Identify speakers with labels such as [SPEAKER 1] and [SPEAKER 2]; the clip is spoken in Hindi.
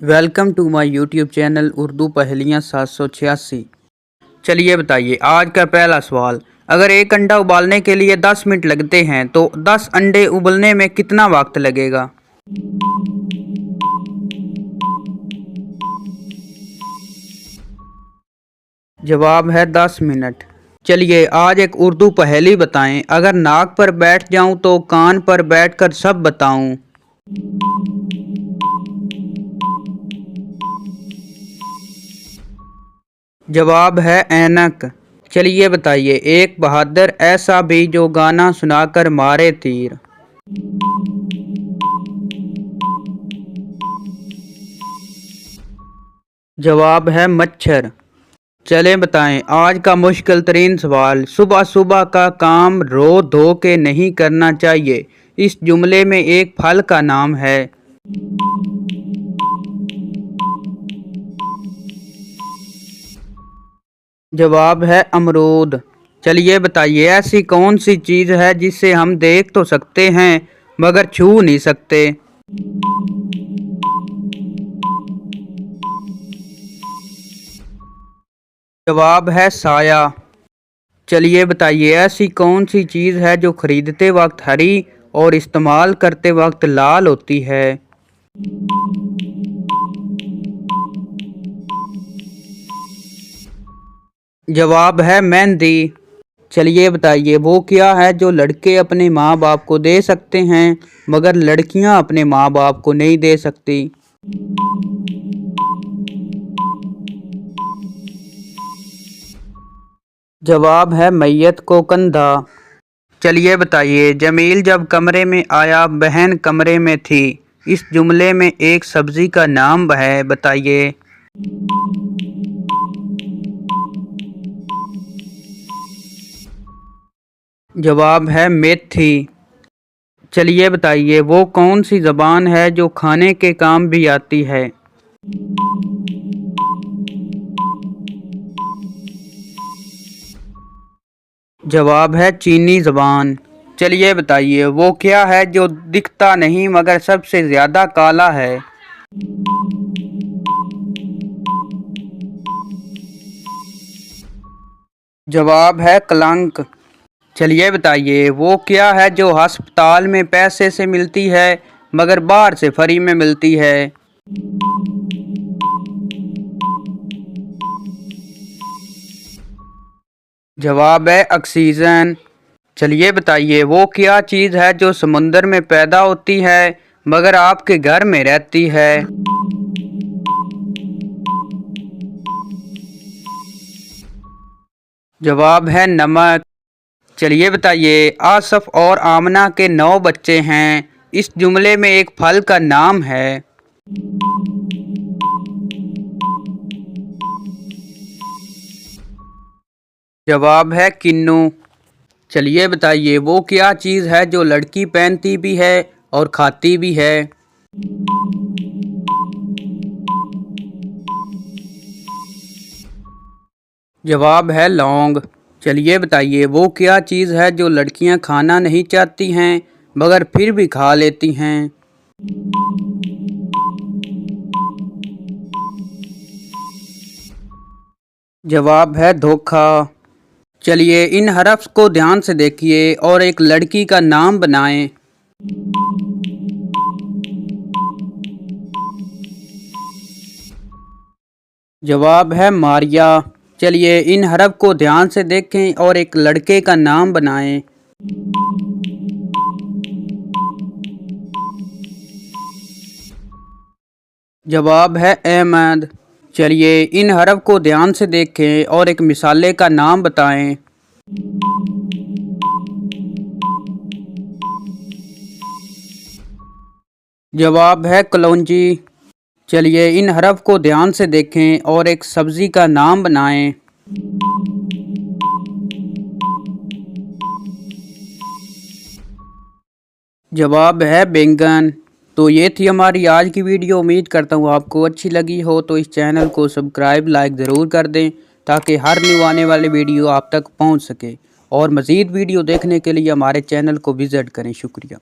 [SPEAKER 1] Welcome to my YouTube channel Urdu पहेलियाँ 786। चलिए बताइए आज का पहला सवाल। अगर एक अंडा उबालने के लिए 10 मिनट लगते हैं तो 10 अंडे उबलने में कितना वक्त लगेगा? जवाब है 10 मिनट। चलिए आज एक उर्दू पहेली बताएं। अगर नाक पर बैठ जाऊं तो कान पर बैठकर सब बताऊं। जवाब है ऐनक। चलिए बताइए एक बहादुर ऐसा भी जो गाना सुनाकर मारे तीर। जवाब है मच्छर। चलें बताएं आज का मुश्किल तरीन सवाल। सुबह सुबह का काम रो धो के नहीं करना चाहिए। इस जुमले में एक फल का नाम है। जवाब है अमरूद। चलिए बताइए ऐसी कौन सी चीज़ है जिसे हम देख तो सकते हैं मगर छू नहीं सकते। जवाब है साया। चलिए बताइए ऐसी कौन सी चीज़ है जो खरीदते वक्त हरी और इस्तेमाल करते वक्त लाल होती है। जवाब है मेहंदी। चलिए बताइए वो क्या है जो लड़के अपने माँ बाप को दे सकते हैं मगर लड़कियाँ अपने माँ बाप को नहीं दे सकती। जवाब है मैयत को कंधा। चलिए बताइए जमील जब कमरे में आया बहन कमरे में थी। इस जुमले में एक सब्जी का नाम है बताइए। जवाब है मेथी। चलिए बताइए वो कौन सी ज़बान है जो खाने के काम भी आती है। जवाब है चीनी ज़बान। चलिए बताइए वो क्या है जो दिखता नहीं मगर सबसे ज़्यादा काला है। जवाब है कलंक। चलिए बताइए वो क्या है जो अस्पताल में पैसे से मिलती है मगर बाहर से फ्री में मिलती है। जवाब है ऑक्सीजन। चलिए बताइए वो क्या चीज़ है जो समुंदर में पैदा होती है मगर आपके घर में रहती है। जवाब है नमक। चलिए बताइए आसफ और आमना के 9 बच्चे हैं। इस जुमले में एक फल का नाम है। जवाब है किन्नू। चलिए बताइए वो क्या चीज़ है जो लड़की पहनती भी है और खाती भी है। जवाब है लौंग। चलिए बताइए वो क्या चीज़ है जो लड़कियां खाना नहीं चाहती हैं मगर फिर भी खा लेती हैं। जवाब है धोखा। चलिए इन हरफ को ध्यान से देखिए और एक लड़की का नाम बनाएं। जवाब है मारिया। चलिए इन हरफ को ध्यान से देखें और एक लड़के का नाम बनाएं। जवाब है अहमद। चलिए इन हरफ को ध्यान से देखें और एक मिसाले का नाम बताएं। जवाब है कलौंजी। चलिए इन हरफ को ध्यान से देखें और एक सब्ज़ी का नाम बनाएं। जवाब है बैंगन। तो ये थी हमारी आज की वीडियो। उम्मीद करता हूँ आपको अच्छी लगी हो तो इस चैनल को सब्सक्राइब लाइक ज़रूर कर दें ताकि हर न्यू आने वाले वीडियो आप तक पहुँच सके। और मज़ीद वीडियो देखने के लिए हमारे चैनल को विज़िट करें। शुक्रिया।